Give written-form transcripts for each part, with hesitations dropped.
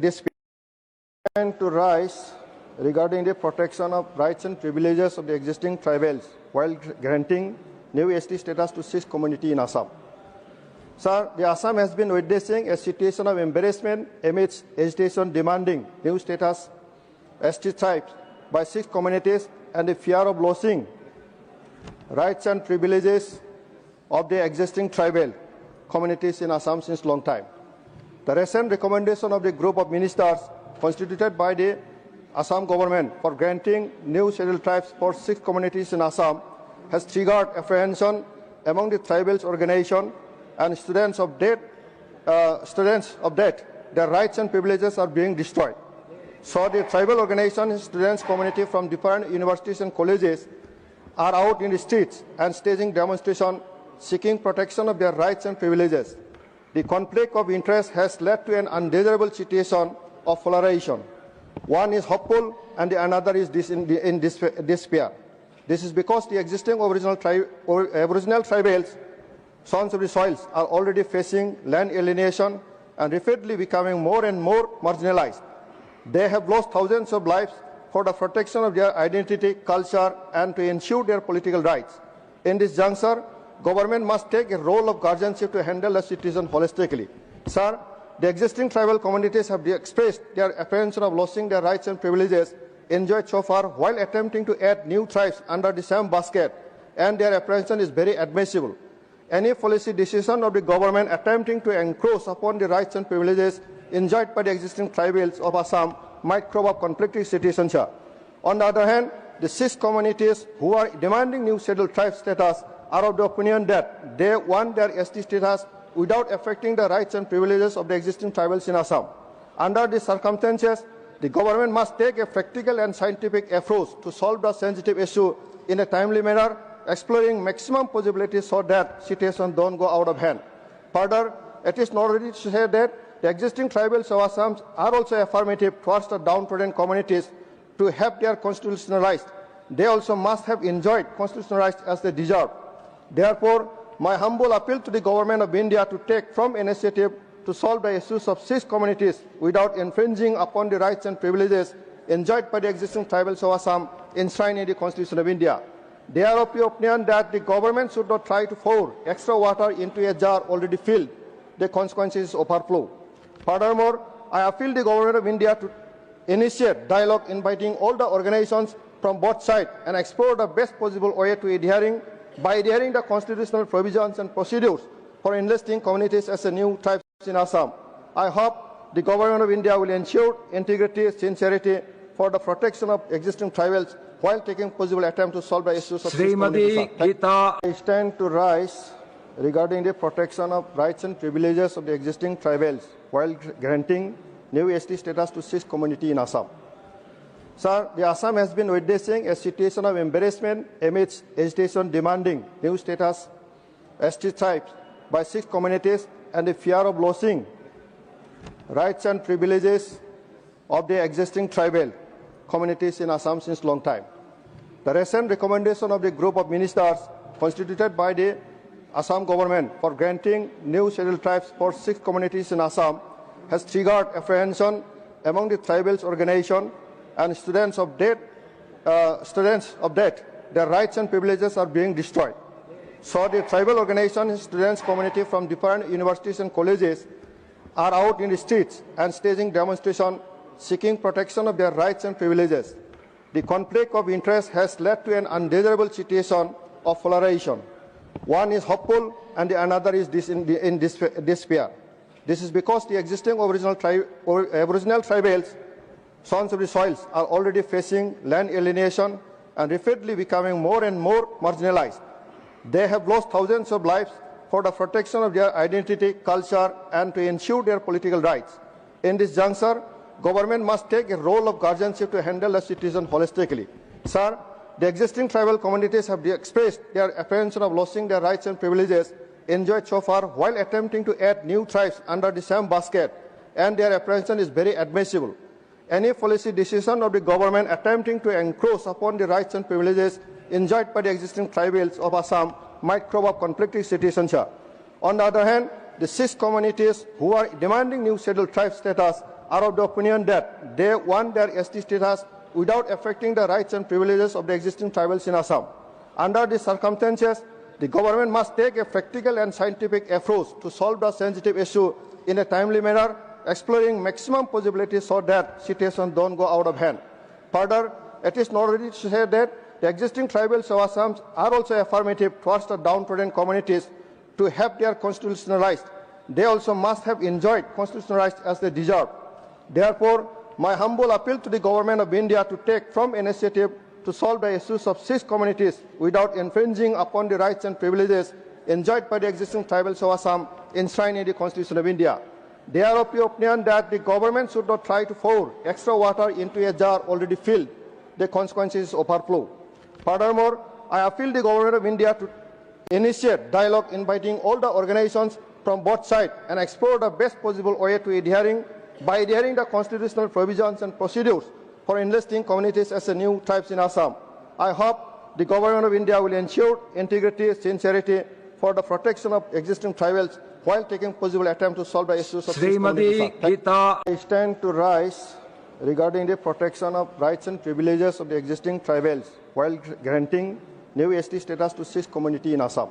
dispute to rise regarding the protection of rights and privileges of the existing tribals while granting new ST status to 6 community in Assam. Sir, the Assam has been witnessing a situation of embarrassment amidst agitation demanding new status ST tribes by 6 communities and the fear of losing rights and privileges of the existing tribal communities in Assam since long time. The recent recommendation of the group of ministers constituted by the Assam government for granting new scheduled tribes for 6 communities in Assam has triggered apprehension among the tribals organization and students of that their rights and privileges are being destroyed. So the tribal organization and students community from different universities and colleges are out in the streets and staging demonstration seeking protection of their rights and privileges. The conflict of interest has led to an undesirable situation of polarization. One is hopeful and the another is in despair. This is because the existing Aboriginal tribals, sons of the soils, are already facing land alienation and rapidly becoming more and more marginalized. They have lost thousands of lives for the protection of their identity, culture, and to ensure their political rights. In this juncture, government must take a role of guardianship to handle the citizen holistically. Sir, the existing tribal communities have expressed their apprehension of losing their rights and privileges enjoyed so far while attempting to add new tribes under the same basket, and their apprehension is very admissible. Any policy decision of the government attempting to encroach upon the rights and privileges enjoyed by the existing tribals of Assam might throw up conflicting situations. On the other hand, the 6 communities who are demanding new scheduled tribe status are of the opinion that they want their ST status without affecting the rights and privileges of the existing tribals in Assam. Under these circumstances, the government must take a practical and scientific approach to solve the sensitive issue in a timely manner, exploring maximum possibilities so that situations don't go out of hand. Further, it is noteworthy to say that the existing tribals of Assam are also affirmative towards the downtrodden communities to have their constitutionalized. They also must have enjoyed constitutionalized as they deserve. Therefore, my humble appeal to the government of India to take firm initiative to solve the issues of 6 communities without infringing upon the rights and privileges enjoyed by the existing tribals of Assam enshrined in the Constitution of India. They are of the opinion that the government should not try to pour extra water into a jar already filled. The consequences is overflow. Furthermore, I appeal the government of India to initiate dialogue inviting all the organizations from both sides and explore the best possible way to adhering the constitutional provisions and procedures for enlisting communities as a new tribes in Assam. I hope the government of India will ensure integrity, sincerity for the protection of existing tribals while taking possible attempt to solve the issues of this community. I stand to rise regarding the protection of rights and privileges of the existing tribals while granting new ST status to 6 community in Assam. Sir, the Assam has been witnessing a situation of embarrassment amidst agitation demanding new status ST tribes by 6 communities and the fear of losing rights and privileges of the existing tribal communities in Assam since long time. The recent recommendation of the group of ministers constituted by the Assam government for granting new scheduled tribes for 6 communities in Assam has triggered apprehension among the tribals organization and students of that their rights and privileges are being destroyed. So the tribal organization and students community from different universities and colleges are out in the streets and staging demonstration seeking protection of their rights and privileges. The conflict of interest has led to an undesirable situation of polarization. One is hopeful and the another is in despair. This is because the existing Aboriginal tribals, sons of the soils, are already facing land alienation and rapidly becoming more and more marginalized. They have lost thousands of lives for the protection of their identity, culture, and to ensure their political rights. In this juncture, government must take a role of guardianship to handle the citizen holistically. Sir, the existing tribal communities have expressed their apprehension of losing their rights and privileges enjoyed so far while attempting to add new tribes under the same basket, and their apprehension is very admissible. Any policy decision of the government attempting to encroach upon the rights and privileges enjoyed by the existing tribals of Assam might throw up conflicting situations. On the other hand, the 6 communities who are demanding new scheduled tribe status are of the opinion that they want their ST status without affecting the rights and privileges of the existing tribals in Assam. Under these circumstances, the government must take a practical and scientific approach to solve the sensitive issue in a timely manner, exploring maximum possibilities so that situations don't go out of hand. Further, it is noteworthy to say that the existing tribals of Assam are also affirmative towards the downtrodden communities to have their constitutional rights. They also must have enjoyed constitutional rights as they deserve. Therefore, my humble appeal to the government of India to take firm initiative to solve the issues of 6 communities without infringing upon the rights and privileges enjoyed by the existing tribals of Assam enshrined in the Constitution of India. They are of the opinion that the government should not try to pour extra water into a jar already filled. The consequences is overflow. Furthermore, I appeal the government of India to initiate dialogue inviting all the organizations from both sides and explore the best possible way to adhering the constitutional provisions and procedures for enlisting communities as a new tribes in Assam. I hope the government of India will ensure integrity, sincerity for the protection of existing tribals while taking possible attempt to solve the issues of these communities. I stand to rise regarding the protection of rights and privileges of the existing tribals while granting new ST status to 6 communities in Assam.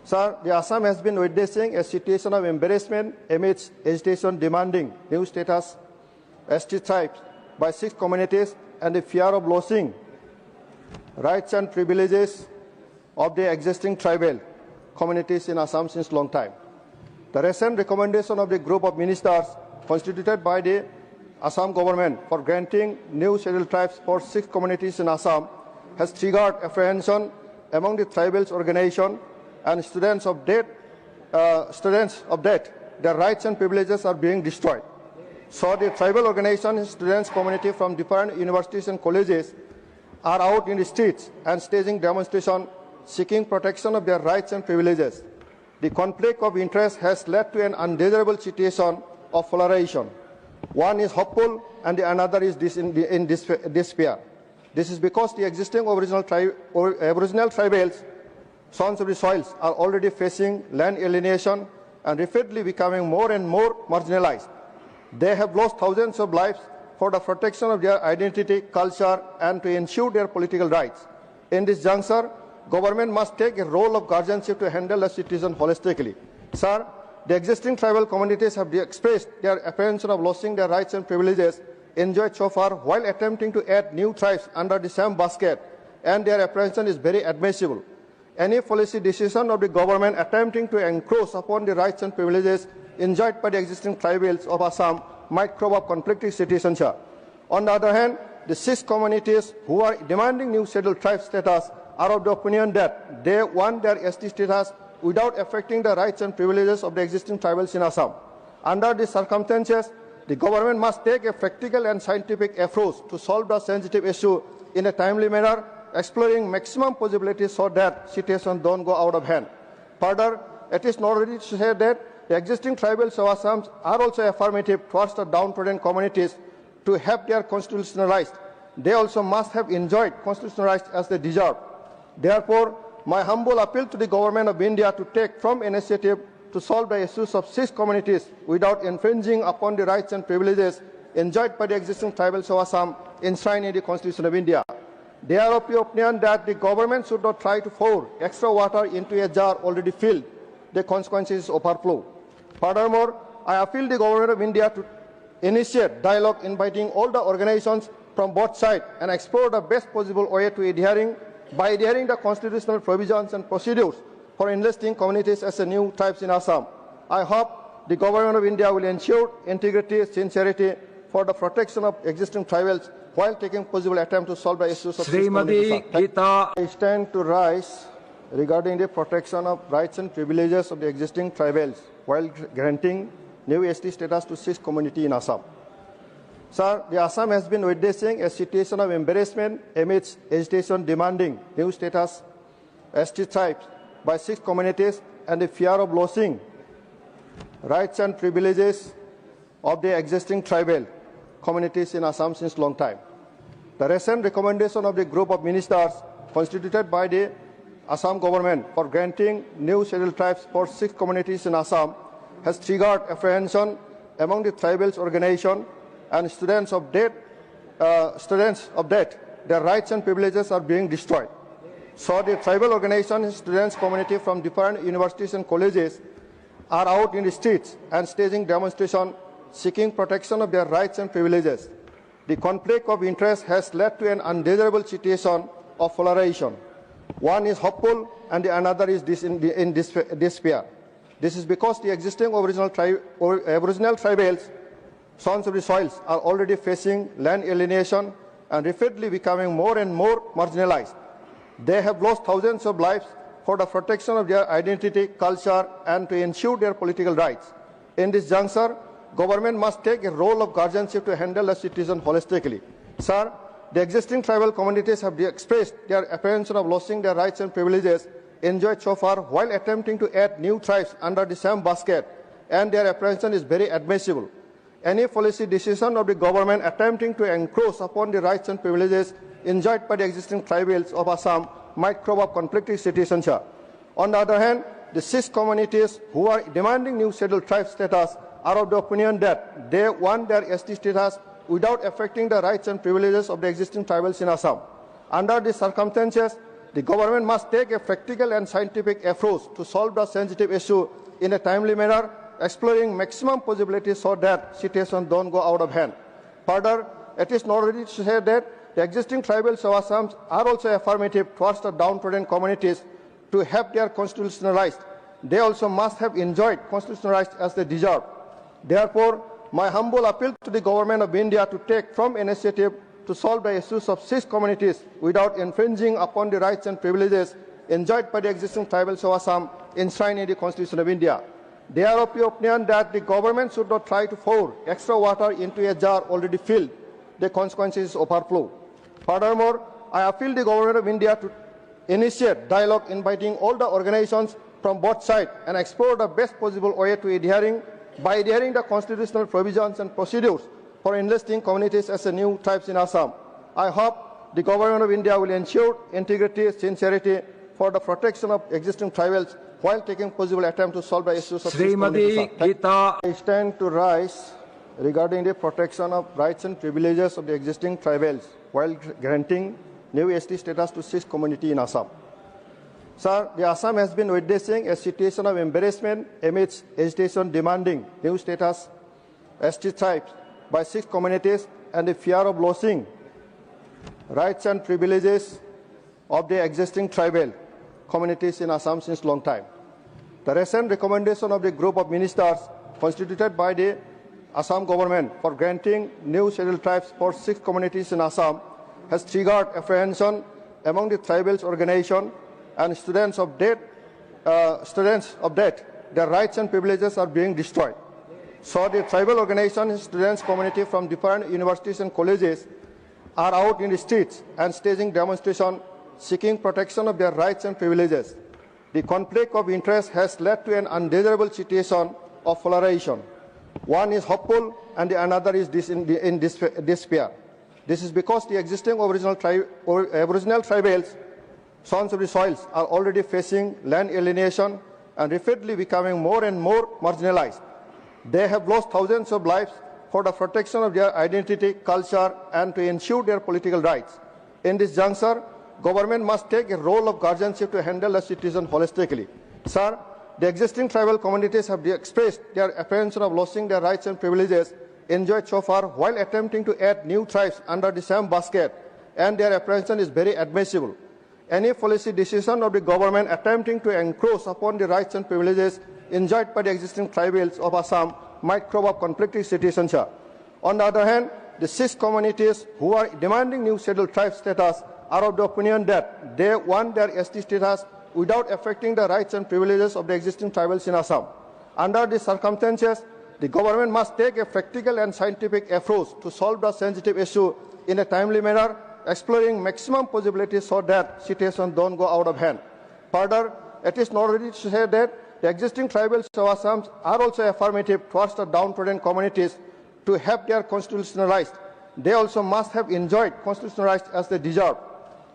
Sir, the Assam has been witnessing a situation of embarrassment amidst agitation demanding new status ST tribes by 6 communities and the fear of losing rights and privileges of the existing tribal communities in Assam since long time. The recent recommendation of the group of ministers constituted by the Assam government for granting new scheduled tribes for 6 communities in Assam has triggered apprehension among the tribals organization and students of that their rights and privileges are being destroyed. So the tribal organization and students community from different universities and colleges are out in the streets and staging demonstrations seeking protection of their rights and privileges. The conflict of interest has led to an undesirable situation of polarization. One is hopeful and the another is in despair. This is because the existing Aboriginal tribals, sons of the soils, are already facing land alienation and rapidly becoming more and more marginalized. They have lost thousands of lives for the protection of their identity, culture, and to ensure their political rights. In this juncture, government must take a role of guardianship to handle the situation holistically. Sir, the existing tribal communities have expressed their apprehension of losing their rights and privileges enjoyed so far while attempting to add new tribes under the same basket, and their apprehension is very admissible. Any policy decision of the government attempting to encroach upon the rights and privileges enjoyed by the existing tribals of Assam might throw up conflicting situations here. On the other hand, the 6 communities who are demanding new scheduled tribe status are of the opinion that they want their ST status without affecting the rights and privileges of the existing tribals in Assam. Under these circumstances, the government must take a practical and scientific approach to solve the sensitive issue in a timely manner, exploring maximum possibilities so that situations don't go out of hand. Further, it is noteworthy to say that the existing tribals of Assam are also affirmative towards the downtrodden communities to have their constitutional rights. They also must have enjoyed constitutional rights as they deserve. Therefore, my humble appeal to the government of India to take firm initiative to solve the issues of 6 communities without infringing upon the rights and privileges enjoyed by the existing tribals of Assam enshrined in the Constitution of India. They are of the opinion that the government should not try to pour extra water into a jar already filled. The consequences is overflow. Furthermore, I appeal the government of India to initiate dialogue inviting all the organizations from both sides and explore the best possible way to adhering the constitutional provisions and procedures for enlisting communities as a new tribes in Assam. I hope the government of India will ensure integrity, sincerity for the protection of existing tribals while taking possible attempt to solve the issues of these communities. I stand to rise regarding the protection of rights and privileges of the existing tribals while granting new ST status to 6 communities in Assam. Sir, the Assam has been witnessing a situation of embarrassment amidst agitation demanding new status ST tribes by 6 communities and the fear of losing rights and privileges of the existing tribal communities in Assam since long time. The recent recommendation of the group of ministers constituted by the Assam government for granting new scheduled tribes for 6 communities in Assam has triggered apprehension among the tribals organization and students of that, their rights and privileges are being destroyed. So the tribal organization, students community from different universities and colleges are out in the streets and staging demonstrations seeking protection of their rights and privileges. The conflict of interest has led to an undesirable situation of polarization. One is hopeful and the another is in despair. This is because the existing Aboriginal tribals, sons of the soils, are already facing land alienation and rapidly becoming more and more marginalized. They have lost thousands of lives for the protection of their identity, culture, and to ensure their political rights. In this juncture, government must take a role of guardianship to handle the citizen holistically. Sir, the existing tribal communities have expressed their apprehension of losing their rights and privileges enjoyed so far while attempting to add new tribes under the same basket, and their apprehension is very admissible. Any policy decision of the government attempting to encroach upon the rights and privileges enjoyed by the existing tribals of Assam might throw up conflicting citizenship. On the other hand, the 6 communities who are demanding new scheduled tribe status are of the opinion that they want their ST status without affecting the rights and privileges of the existing tribals in Assam. Under these circumstances, the government must take a practical and scientific approach to solve the sensitive issue in a timely manner, exploring maximum possibilities so that situations don't go out of hand. Further, it is noteworthy to say that the existing tribals of Assam are also affirmative towards the downtrodden communities to have their constitutional rights. They also must have enjoyed constitutional rights as they deserve. Therefore, my humble appeal to the government of India to take firm initiative to solve the issues of 6 communities without infringing upon the rights and privileges enjoyed by the existing tribals of Assam enshrined in the Constitution of India. They are of the opinion that the government should not try to pour extra water into a jar already filled. The consequences is overflow. Furthermore, I appeal the government of India to initiate dialogue inviting all the organizations from both sides and explore the best possible way to adhering the constitutional provisions and procedures for enlisting communities as a new tribes in Assam. I hope the government of India will ensure integrity, sincerity for the protection of existing tribals while taking possible attempt to solve the issues of Srimati Gita. I stand to rise regarding the protection of rights and privileges of the existing tribals while granting new ST status to 6 communities in Assam. Sir, the Assam has been witnessing a situation of embarrassment amidst agitation demanding new status ST tribes by 6 communities and the fear of losing rights and privileges of the existing tribal communities in Assam since long time. The recent recommendation of the group of ministers constituted by the Assam government for granting new scheduled tribes for 6 communities in Assam has triggered apprehension among the tribals organization and students of that, their rights and privileges are being destroyed. So the tribal organization, students community from different universities and colleges are out in the streets and staging demonstrations seeking protection of their rights and privileges. The conflict of interest has led to an undesirable situation of polarization. One is hopeful and the another is in despair. This is because the existing Aboriginal tribals, sons of the soils, are already facing land alienation and rapidly becoming more and more marginalized. They have lost thousands of lives for the protection of their identity, culture, and to ensure their political rights. In this juncture, government must take a role of guardianship to handle the citizen holistically. Sir, the existing tribal communities have expressed their apprehension of losing their rights and privileges enjoyed so far while attempting to add new tribes under the same basket, and their apprehension is very admissible. Any policy decision of the government attempting to encroach upon the rights and privileges enjoyed by the existing tribals of Assam might throw up conflicting citizenship. On the other hand, the 6 communities who are demanding new scheduled tribe status are of the opinion that they want their ST status without affecting the rights and privileges of the existing tribals in Assam. Under these circumstances, the government must take a practical and scientific approach to solve the sensitive issue in a timely manner, exploring maximum possibilities so that situations don't go out of hand. Further, it is noteworthy to say that the existing tribals of Assam are also affirmative towards the downtrodden communities to have their constitutional rights. They also must have enjoyed constitutional rights as they deserve.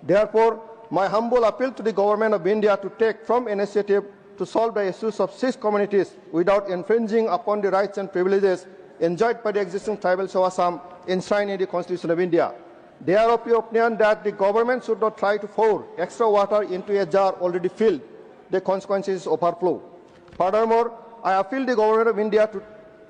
Therefore, my humble appeal to the government of India to take firm initiative to solve the issues of 6 communities without infringing upon the rights and privileges enjoyed by the existing tribals of Assam enshrined in the Constitution of India. They are of the opinion that the government should not try to pour extra water into a jar already filled. The consequences overflow. Furthermore, I appeal the government of India to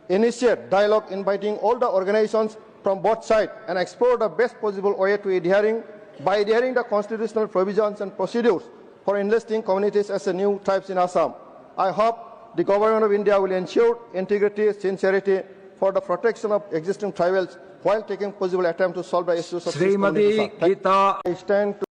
initiate dialogue inviting all the organizations from both sides and explore the best possible way to adhering the constitutional provisions and procedures for enlisting communities as a new tribes in Assam. I hope the government of India will ensure integrity, sincerity for the protection of existing tribals while taking possible attempt to solve the issues of this community. I stand to